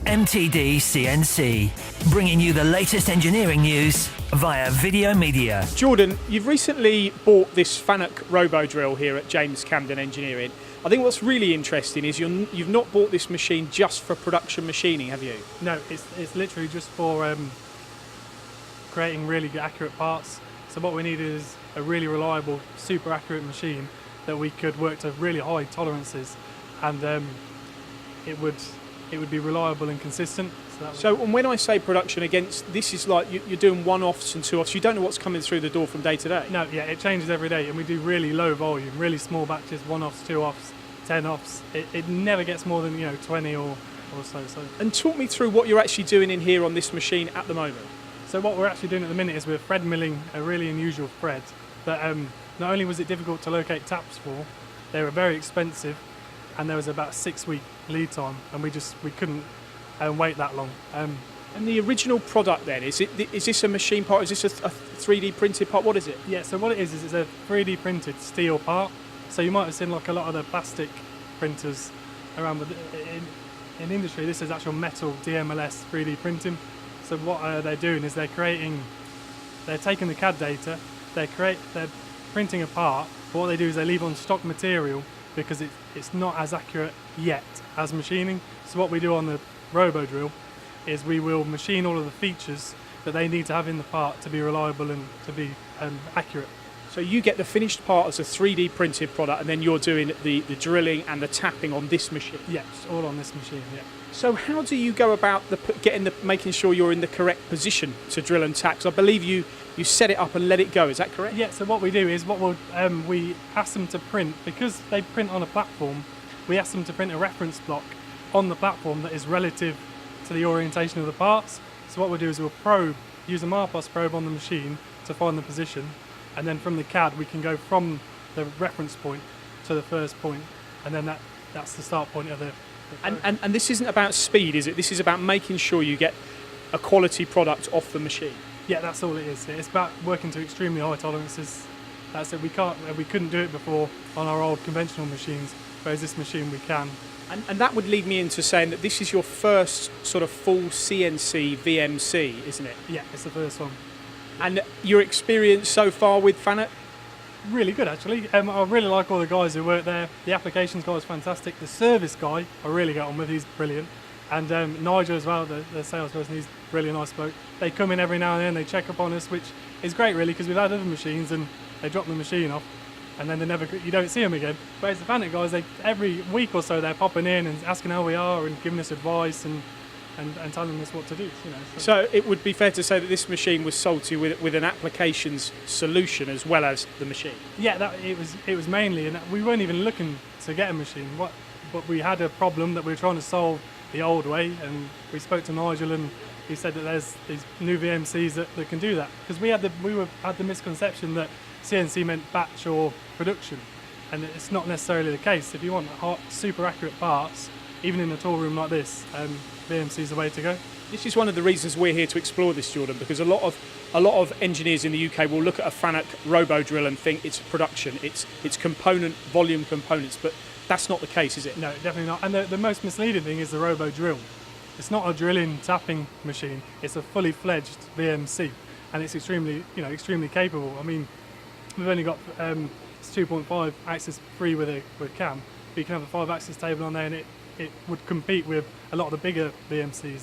MTD CNC, bringing you the latest engineering news via video media. Jordan, you've recently bought this FANUC robo drill here at James Camden Engineering. I think what's really interesting is you've not bought this machine just for production machining, have you? No, it's literally just for creating really good, accurate parts. So what we need is a really reliable, super accurate machine that we could work to really high tolerances, and it would be reliable and consistent. So and when I say production, this is like you're doing one-offs and two-offs. You don't know what's coming through the door from day to day. No, yeah, it changes every day, and we do really low volume, really small batches, one-offs, two-offs, 10-offs. It never gets more than 20 or so. And talk me through what you're actually doing in here on this machine at the moment. So what we're actually doing at the minute is we're thread milling a really unusual thread that not only was it difficult to locate taps for, they were very expensive, and there was about a 6-week lead time, and we couldn't wait that long. And the original product then, is this a machine part? Is this a 3D printed part? What is it? Yeah, so what it is it's a 3D printed steel part. So you might have seen like a lot of the plastic printers around, but in industry this is actual metal DMLS 3D printing. So what they're doing is they're taking the CAD data, they're printing a part, but what they do is they leave on stock material because it's not as accurate yet as machining. So what we do on the robo drill is we will machine all of the features that they need to have in the part to be reliable and to be accurate. So you get the finished part as a 3D printed product, and then you're doing the drilling and the tapping on this machine? Yes, all on this machine, yeah. So how do you go about making sure you're in the correct position to drill and tap? 'Cause I believe you set it up and let it go, is that correct? Yeah, so what we do is we ask them to print, because they print on a platform, we ask them to print a reference block on the platform that is relative to the orientation of the parts. So what we'll do is we'll use a Marpos probe on the machine to find the position, and then from the CAD we can go from the reference point to the first point, and then that's the start point of the and this isn't about speed, is it? This is about making sure you get a quality product off the machine. Yeah, that's all it is. It's about working to extremely high tolerances. That's it. We couldn't do it before on our old conventional machines, whereas this machine we can. And that would lead me into saying that this is your first sort of full CNC VMC, isn't it? Yeah, it's the first one. And your experience so far with FANUC? Really good, actually. I really like all the guys who work there. The applications guy is fantastic. The service guy, I really get on with. He's brilliant. And Nigel as well, the salesperson, he's really nice bloke. They come in every now and then, they check up on us, which is great really, because we've had other machines and they drop the machine off and then you don't see them again. Whereas the FANUC guys, every week or so they're popping in and asking how we are and giving us advice and telling us what to do. So it would be fair to say that this machine was sold to you with an applications solution as well as the machine? Yeah, it was mainly, and we weren't even looking to get a machine. But we had a problem that we were trying to solve the old way, and we spoke to Nigel and he said that there's these new VMCs that can do that, because we had the misconception that CNC meant batch or production, and it's not necessarily the case. If you want super accurate parts, even in a tool room like this, VMC is the way to go. This is one of the reasons we're here to explore this, Jordan, because a lot of engineers in the UK will look at a FANUC robo drill and think it's production, it's volume components, but that's not the case, is it? No, definitely not. And the most misleading thing is the robo drill. It's not a drilling tapping machine. It's a fully fledged VMC, and it's extremely capable. I mean, we've only got it's 2.5 axis free with cam, but you can have a 5-axis table on there, and it would compete with a lot of the bigger VMCs.